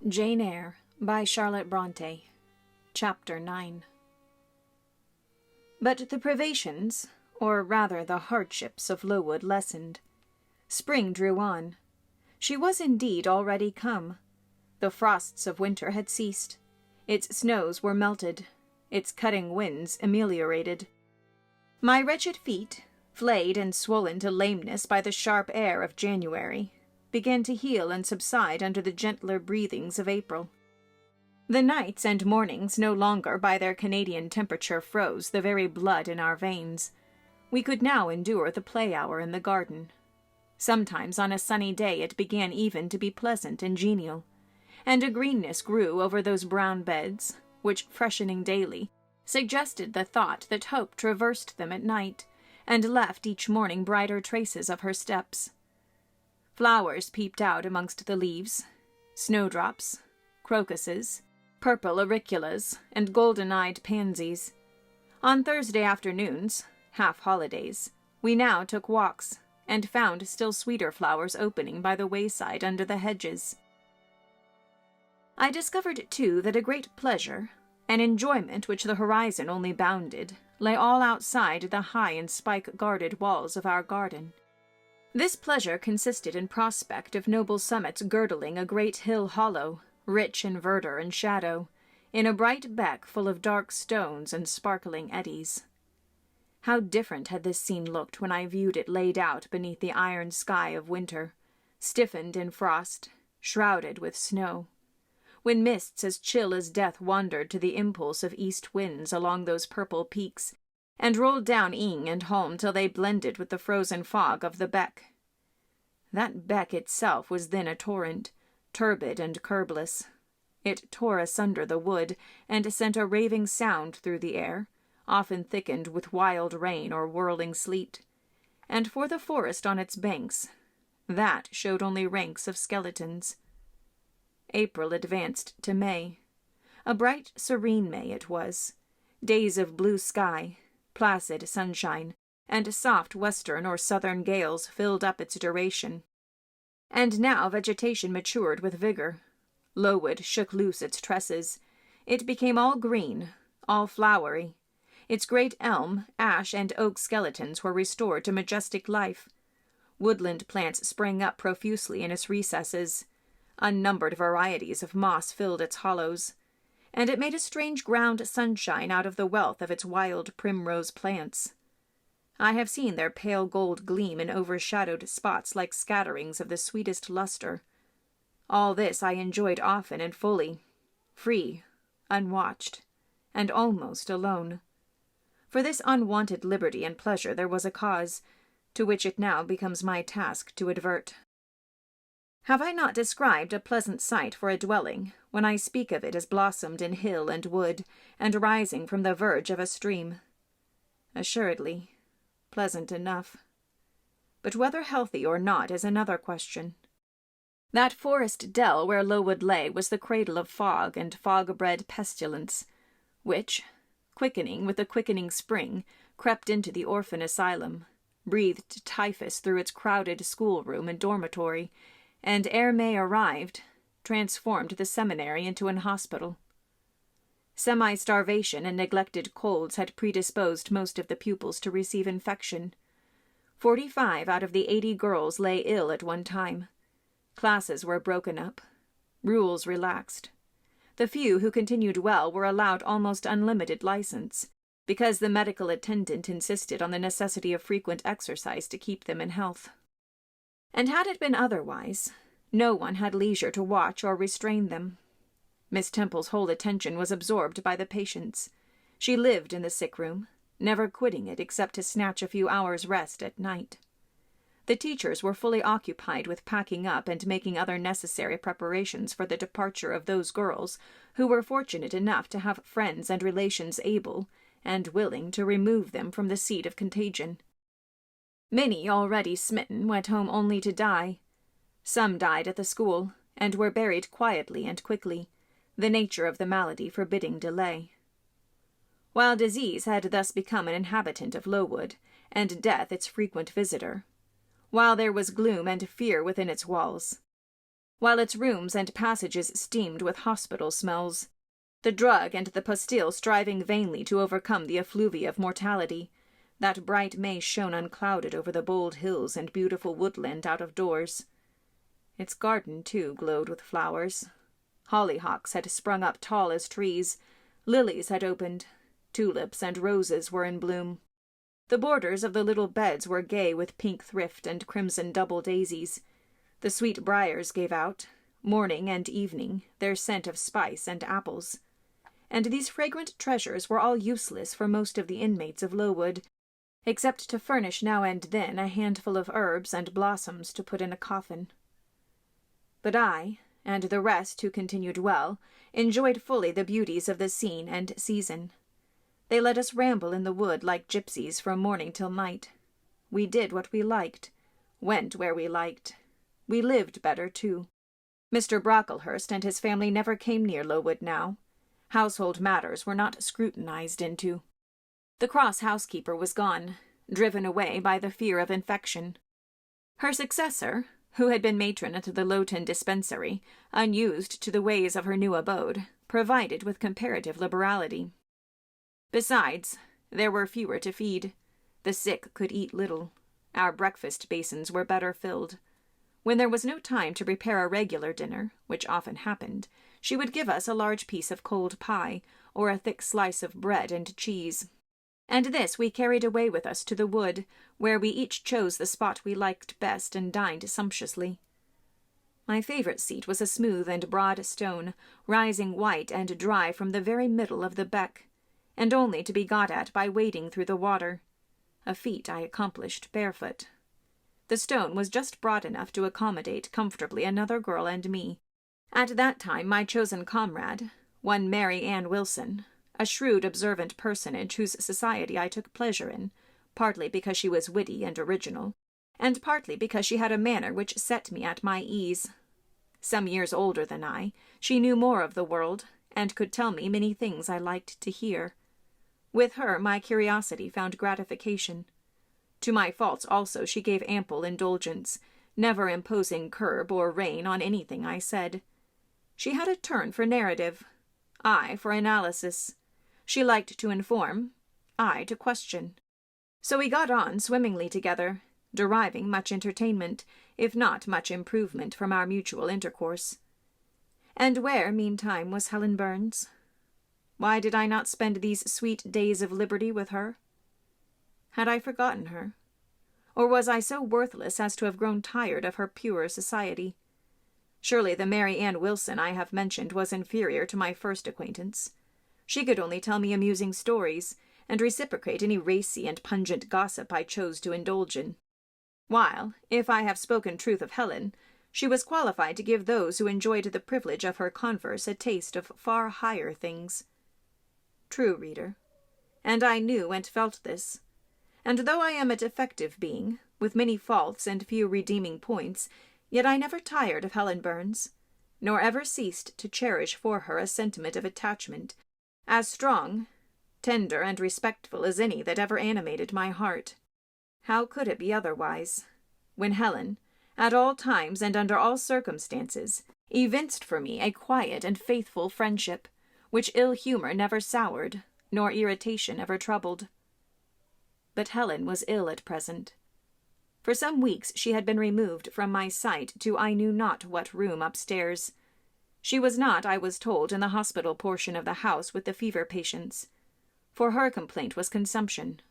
Jane Eyre by Charlotte Brontë. Chapter 9. But the privations, or rather the hardships of Lowood lessened. Spring drew on. She was indeed already come. The frosts of winter had ceased. Its snows were melted, its cutting winds ameliorated. My wretched feet, flayed and swollen to lameness by the sharp air of January, began to heal and subside under the gentler breathings of April. The nights and mornings no longer by their Canadian temperature froze the very blood in our veins. We could now endure the play hour in the garden. Sometimes on a sunny day it began even to be pleasant and genial, and a greenness grew over those brown beds, which, freshening daily, suggested the thought that hope traversed them at night, and left each morning brighter traces of her steps. Flowers peeped out amongst the leaves, snowdrops, crocuses, purple auriculas, and golden-eyed pansies. On Thursday afternoons, half-holidays, we now took walks, and found still sweeter flowers opening by the wayside under the hedges. I discovered, too, that a great pleasure, an enjoyment which the horizon only bounded, lay all outside the high and spike-guarded walls of our garden. This pleasure consisted in prospect of noble summits girdling a great hill hollow, rich in verdure and shadow, in a bright beck full of dark stones and sparkling eddies. How different had this scene looked when I viewed it laid out beneath the iron sky of winter, stiffened in frost, shrouded with snow, when mists as chill as death wandered to the impulse of east winds along those purple peaks, and rolled down Ing and Holm till they blended with the frozen fog of the beck. That beck itself was then a torrent, turbid and curbless. It tore asunder the wood, and sent a raving sound through the air, often thickened with wild rain or whirling sleet. And for the forest on its banks, that showed only ranks of skeletons. April advanced to May. A bright, serene May it was. Days of blue sky, placid sunshine, and soft western or southern gales filled up its duration. And now vegetation matured with vigor. Lowood shook loose its tresses. It became all green, all flowery. Its great elm, ash, and oak skeletons were restored to majestic life. Woodland plants sprang up profusely in its recesses. Unnumbered varieties of moss filled its hollows, and it made a strange ground sunshine out of the wealth of its wild primrose plants. I have seen their pale gold gleam in overshadowed spots like scatterings of the sweetest lustre. All this I enjoyed often and fully, free, unwatched, and almost alone. For this unwonted liberty and pleasure there was a cause, to which it now becomes my task to advert. Have I not described a pleasant site for a dwelling, when I speak of it as blossomed in hill and wood, and rising from the verge of a stream? Assuredly, pleasant enough. But whether healthy or not is another question. That forest dell where Lowood lay was the cradle of fog and fog-bred pestilence, which, quickening with the quickening spring, crept into the orphan asylum, breathed typhus through its crowded schoolroom and dormitory, and ere May arrived, transformed the seminary into an hospital. Semi-starvation and neglected colds had predisposed most of the pupils to receive infection. 45 out of the 80 girls lay ill at one time. Classes were broken up. Rules relaxed. The few who continued well were allowed almost unlimited license, because the medical attendant insisted on the necessity of frequent exercise to keep them in health. And had it been otherwise, no one had leisure to watch or restrain them. Miss Temple's whole attention was absorbed by the patients. She lived in the sick-room, never quitting it except to snatch a few hours' rest at night. The teachers were fully occupied with packing up and making other necessary preparations for the departure of those girls who were fortunate enough to have friends and relations able and willing to remove them from the seat of contagion. Many, already smitten, went home only to die. Some died at the school, and were buried quietly and quickly, the nature of the malady forbidding delay. While disease had thus become an inhabitant of Lowood, and death its frequent visitor, while there was gloom and fear within its walls, while its rooms and passages steamed with hospital smells, the drug and the pastille striving vainly to overcome the effluvia of mortality. That bright May shone unclouded over the bold hills and beautiful woodland out of doors. Its garden, too, glowed with flowers. Hollyhocks had sprung up tall as trees, lilies had opened, tulips and roses were in bloom. The borders of the little beds were gay with pink thrift and crimson double daisies. The sweet briars gave out, morning and evening, their scent of spice and apples. And these fragrant treasures were all useless for most of the inmates of Lowood, except to furnish now and then a handful of herbs and blossoms to put in a coffin. But I, and the rest who continued well, enjoyed fully the beauties of the scene and season. They let us ramble in the wood like gypsies from morning till night. We did what we liked, went where we liked. We lived better, too. Mr. Brocklehurst and his family never came near Lowood now. Household matters were not scrutinized into. The cross housekeeper was gone, driven away by the fear of infection. Her successor, who had been matron at the Lowton dispensary, unused to the ways of her new abode, provided with comparative liberality. Besides, there were fewer to feed. The sick could eat little. Our breakfast basins were better filled. When there was no time to prepare a regular dinner, which often happened, she would give us a large piece of cold pie, or a thick slice of bread and cheese. And this we carried away with us to the wood, where we each chose the spot we liked best and dined sumptuously. My favourite seat was a smooth and broad stone, rising white and dry from the very middle of the beck, and only to be got at by wading through the water, a feat I accomplished barefoot. The stone was just broad enough to accommodate comfortably another girl and me. At that time my chosen comrade, one Mary Ann Wilson, a shrewd, observant personage whose society I took pleasure in, partly because she was witty and original, and partly because she had a manner which set me at my ease. Some years older than I, she knew more of the world, and could tell me many things I liked to hear. With her my curiosity found gratification. To my faults also she gave ample indulgence, never imposing curb or rein on anything I said. She had a turn for narrative, I for analysis. She liked to inform, I to question. So we got on swimmingly together, deriving much entertainment, if not much improvement, from our mutual intercourse. And where, meantime, was Helen Burns? Why did I not spend these sweet days of liberty with her? Had I forgotten her? Or was I so worthless as to have grown tired of her pure society? Surely the Mary Ann Wilson I have mentioned was inferior to my first acquaintance. She could only tell me amusing stories, and reciprocate any racy and pungent gossip I chose to indulge in. While, if I have spoken truth of Helen, she was qualified to give those who enjoyed the privilege of her converse a taste of far higher things. True, reader, and I knew and felt this. And though I am a defective being, with many faults and few redeeming points, yet I never tired of Helen Burns, nor ever ceased to cherish for her a sentiment of attachment, as strong, tender, and respectful as any that ever animated my heart. How could it be otherwise, when Helen, at all times and under all circumstances, evinced for me a quiet and faithful friendship, which ill-humour never soured, nor irritation ever troubled? But Helen was ill at present. For some weeks she had been removed from my sight to I knew not what room upstairs. She was not, I was told, in the hospital portion of the house with the fever patients, for her complaint was consumption,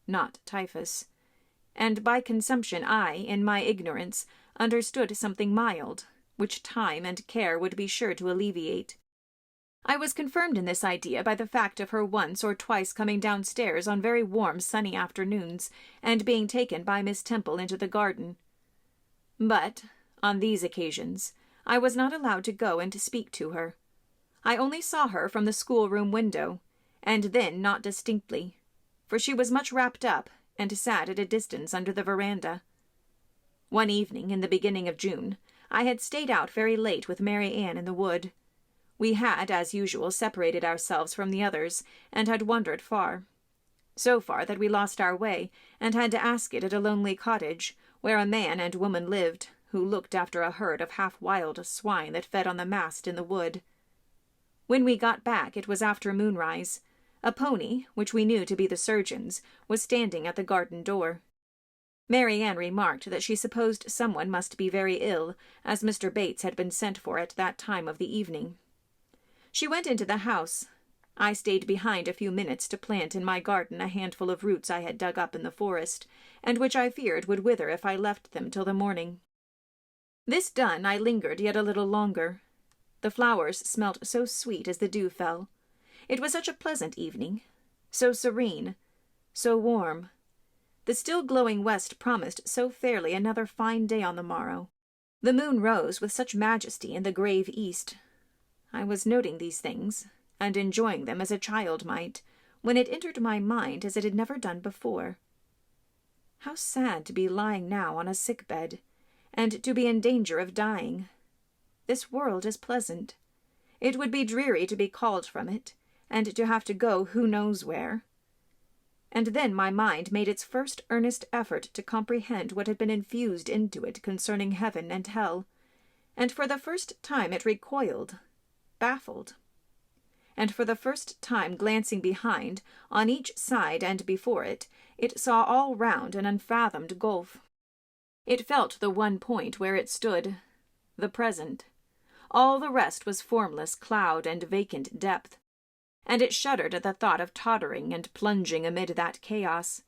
not typhus, and by consumption I, in my ignorance, understood something mild, which time and care would be sure to alleviate. I was confirmed in this idea by the fact of her once or twice coming downstairs on very warm sunny afternoons, and being taken by Miss Temple into the garden. But, on these occasions, I was not allowed to go and to speak to her. I only saw her from the schoolroom window, and then not distinctly, for she was much wrapped up, and sat at a distance under the veranda. One evening, in the beginning of June, I had stayed out very late with Mary Ann in the wood. We had, as usual, separated ourselves from the others, and had wandered far. So far that we lost our way, and had to ask it at a lonely cottage, where a man and woman lived, who looked after a herd of half-wild swine that fed on the mast in the wood. When we got back, it was after moonrise. A pony, which we knew to be the surgeon's, was standing at the garden door. Mary Ann remarked that she supposed someone must be very ill, as Mr. Bates had been sent for at that time of the evening. She went into the house. I stayed behind a few minutes to plant in my garden a handful of roots I had dug up in the forest, and which I feared would wither if I left them till the morning. This done, I lingered yet a little longer. The flowers smelt so sweet as the dew fell. It was such a pleasant evening, so serene, so warm. The still glowing west promised so fairly another fine day on the morrow. The moon rose with such majesty in the grave east. I was noting these things, and enjoying them as a child might, when it entered my mind as it had never done before. How sad to be lying now on a sick-bed, and to be in danger of dying. This world is pleasant. It would be dreary to be called from it, and to have to go who knows where. And then my mind made its first earnest effort to comprehend what had been infused into it concerning heaven and hell, and for the first time it recoiled, baffled. And for the first time glancing behind, on each side and before it, it saw all round an unfathomed gulf. It felt the one point where it stood, the present. All the rest was formless cloud and vacant depth, and it shuddered at the thought of tottering and plunging amid that chaos.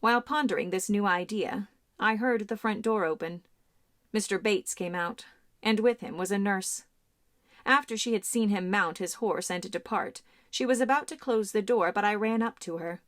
While pondering this new idea, I heard the front door open. Mr. Bates came out, and with him was a nurse. After she had seen him mount his horse and depart, she was about to close the door, but I ran up to her.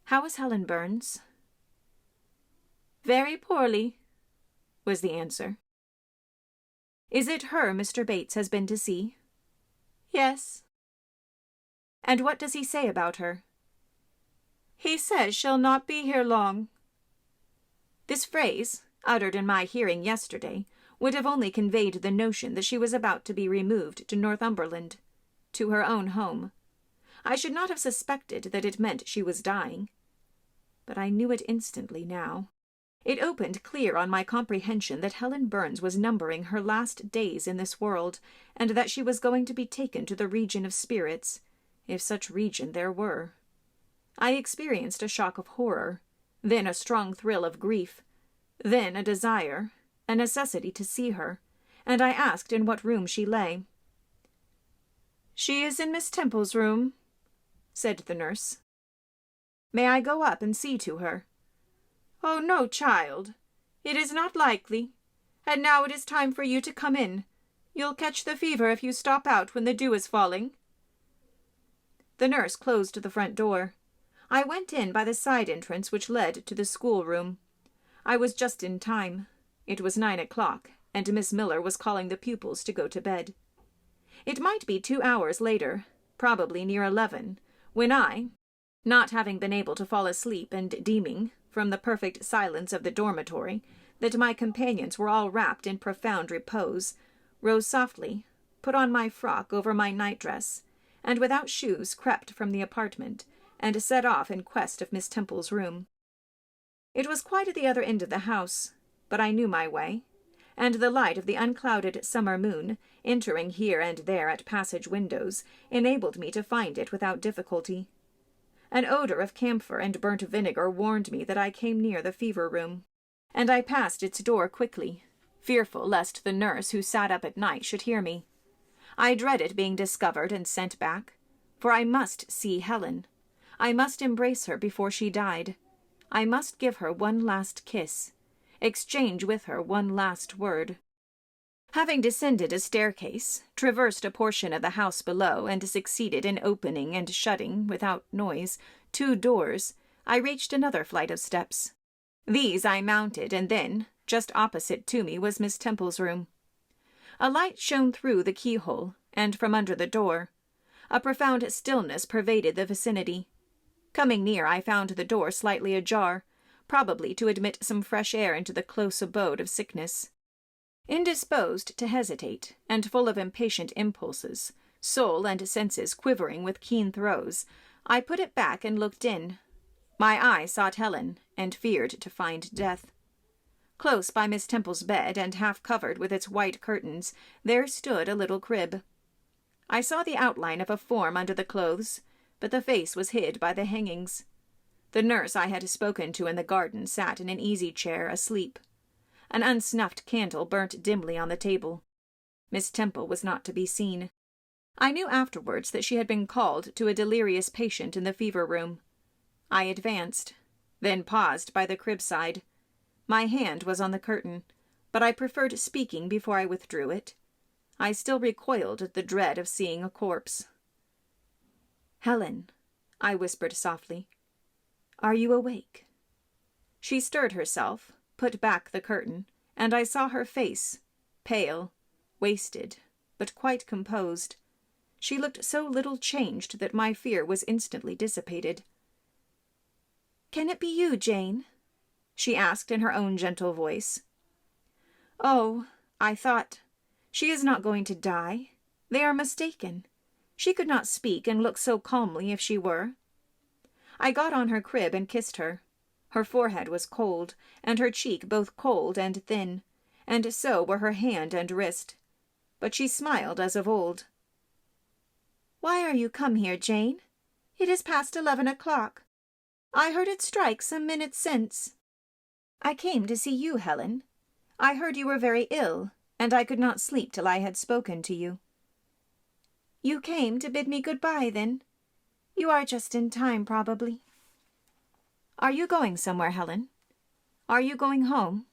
"How is Helen Burns?" "Very poorly," was the answer. "Is it her Mr. Bates has been to see?" "Yes." "And what does he say about her?" "He says she'll not be here long." This phrase, uttered in my hearing yesterday, would have only conveyed the notion that she was about to be removed to Northumberland, to her own home. I should not have suspected that it meant she was dying. But I knew it instantly now. It opened clear on my comprehension that Helen Burns was numbering her last days in this world, and that she was going to be taken to the region of spirits, if such region there were. I experienced a shock of horror, then a strong thrill of grief, then a desire, a necessity to see her, and I asked in what room she lay. "She is in Miss Temple's room," said the nurse. "May I go up and see to her?" "Oh, no, child. It is not likely. And now it is time for you to come in. You'll catch the fever if you stop out when the dew is falling." The nurse closed the front door. I went in by the side entrance which led to the schoolroom. I was just in time. It was 9 o'clock, and Miss Miller was calling the pupils to go to bed. It might be 2 hours later, probably near 11, when I, not having been able to fall asleep and deeming, from the perfect silence of the dormitory, that my companions were all wrapped in profound repose, rose softly, put on my frock over my night-dress, and without shoes crept from the apartment, and set off in quest of Miss Temple's room. It was quite at the other end of the house, but I knew my way, and the light of the unclouded summer moon, entering here and there at passage windows, enabled me to find it without difficulty. An odor of camphor and burnt vinegar warned me that I came near the fever room, and I passed its door quickly, fearful lest the nurse who sat up at night should hear me. I dreaded being discovered and sent back, for I must see Helen. I must embrace her before she died. I must give her one last kiss, exchange with her one last word. Having descended a staircase, traversed a portion of the house below, and succeeded in opening and shutting, without noise, 2 doors, I reached another flight of steps. These I mounted, and then, just opposite to me, was Miss Temple's room. A light shone through the keyhole, and from under the door. A profound stillness pervaded the vicinity. Coming near, I found the door slightly ajar, probably to admit some fresh air into the close abode of sickness. Indisposed to hesitate, and full of impatient impulses, soul and senses quivering with keen throes, I put it back and looked in. My eye sought Helen, and feared to find death. Close by Miss Temple's bed, and half covered with its white curtains, there stood a little crib. I saw the outline of a form under the clothes, but the face was hid by the hangings. The nurse I had spoken to in the garden sat in an easy-chair, asleep. An unsnuffed candle burnt dimly on the table. Miss Temple was not to be seen. I knew afterwards that she had been called to a delirious patient in the fever-room. I advanced, then paused by the crib-side. My hand was on the curtain, but I preferred speaking before I withdrew it. I still recoiled at the dread of seeing a corpse. "Helen," I whispered softly, "are you awake?" She stirred herself, put back the curtain, and I saw her face, pale, wasted, but quite composed. She looked so little changed that my fear was instantly dissipated. "Can it be you, Jane?" she asked in her own gentle voice. "Oh, I thought, she is not going to die. They are mistaken. She could not speak and look so calmly if she were." I got on her crib and kissed her. Her forehead was cold, and her cheek both cold and thin, and so were her hand and wrist. But she smiled as of old. "Why are you come here, Jane? It is past 11 o'clock. I heard it strike some minutes since." "I came to see you, Helen. I heard you were very ill, and I could not sleep till I had spoken to you." "You came to bid me good-bye, then? You are just in time, probably." "Are you going somewhere, Helen? Are you going home?"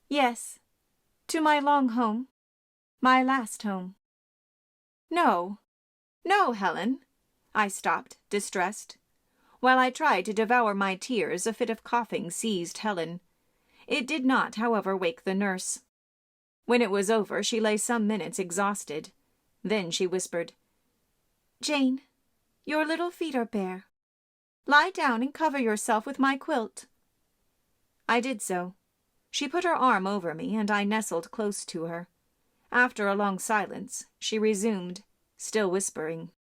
"Yes, to my long home, my last home." "No, no, Helen." I stopped, distressed. While I tried to devour my tears, a fit of coughing seized Helen. It did not, however, wake the nurse. When it was over, she lay some minutes exhausted. Then she whispered, "Jane, your little feet are bare. Lie down and cover yourself with my quilt." I did so. She put her arm over me, and I nestled close to her. After a long silence, she resumed, still whispering,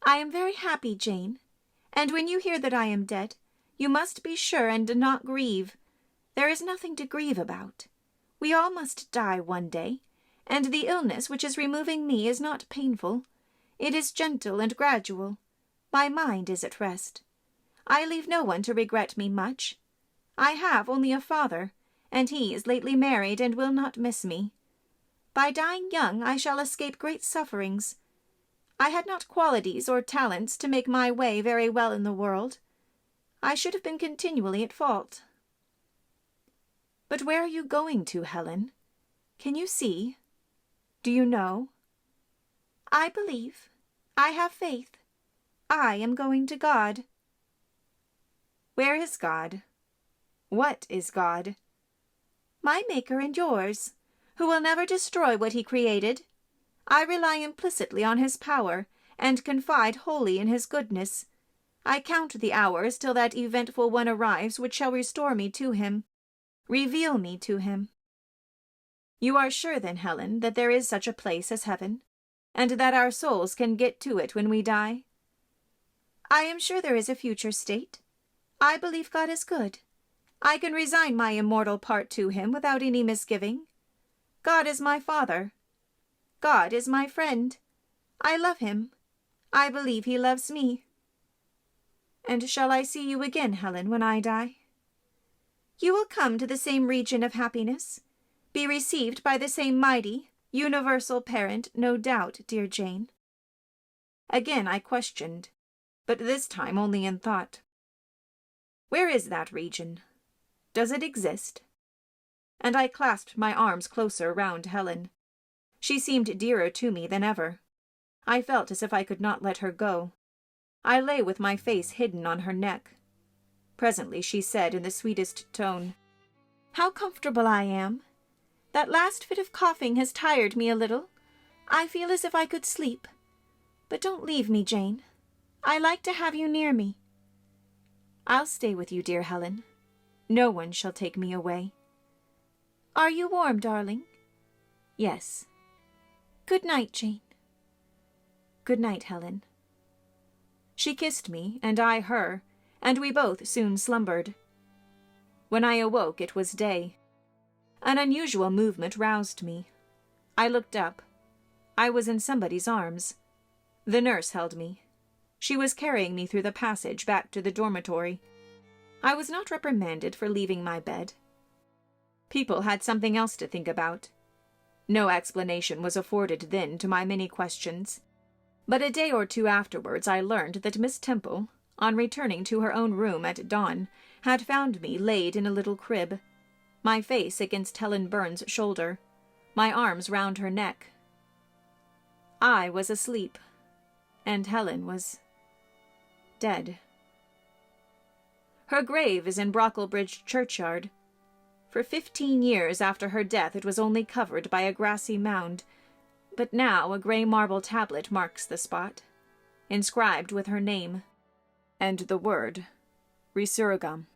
"I am very happy, Jane, and when you hear that I am dead, you must be sure and not grieve. There is nothing to grieve about. We all must die one day, and the illness which is removing me is not painful. It is gentle and gradual. My mind is at rest. I leave no one to regret me much. I have only a father, and he is lately married and will not miss me. By dying young I shall escape great sufferings. I had not qualities or talents to make my way very well in the world. I should have been continually at fault." "But where are you going to, Helen? Can you see? Do you know?" "I believe. I have faith. I am going to God." "Where is God? What is God?" "My Maker and yours, who will never destroy what he created. I rely implicitly on his power, and confide wholly in his goodness. I count the hours till that eventful one arrives which shall restore me to him, reveal me to him." "You are sure, then, Helen, that there is such a place as heaven, and that our souls can get to it when we die?" "I am sure there is a future state. I believe God is good. I can resign my immortal part to him without any misgiving. God is my Father. God is my friend. I love him. I believe he loves me." "And shall I see you again, Helen, when I die?" "You will come to the same region of happiness, be received by the same mighty, universal parent, no doubt, dear Jane." Again I questioned, but this time only in thought. "Where is that region? Does it exist?" And I clasped my arms closer round Helen. She seemed dearer to me than ever. I felt as if I could not let her go. I lay with my face hidden on her neck. Presently she said in the sweetest tone, "How comfortable I am! That last fit of coughing has tired me a little. I feel as if I could sleep. But don't leave me, Jane. I like to have you near me." "I'll stay with you, dear Helen. No one shall take me away." "Are you warm, darling?" "Yes." "Good night, Jane." "Good night, Helen." She kissed me, and I her, and we both soon slumbered. When I awoke, it was day. An unusual movement roused me. I looked up. I was in somebody's arms. The nurse held me. She was carrying me through the passage back to the dormitory. I was not reprimanded for leaving my bed. People had something else to think about. No explanation was afforded then to my many questions. But a day or two afterwards I learned that Miss Temple, on returning to her own room at dawn, had found me laid in a little crib, my face against Helen Burns's shoulder, my arms round her neck. I was asleep, and Helen was dead. Her grave is in Brocklebridge churchyard. For 15 years after her death it was only covered by a grassy mound, but now a grey marble tablet marks the spot, inscribed with her name, and the word Resurgam.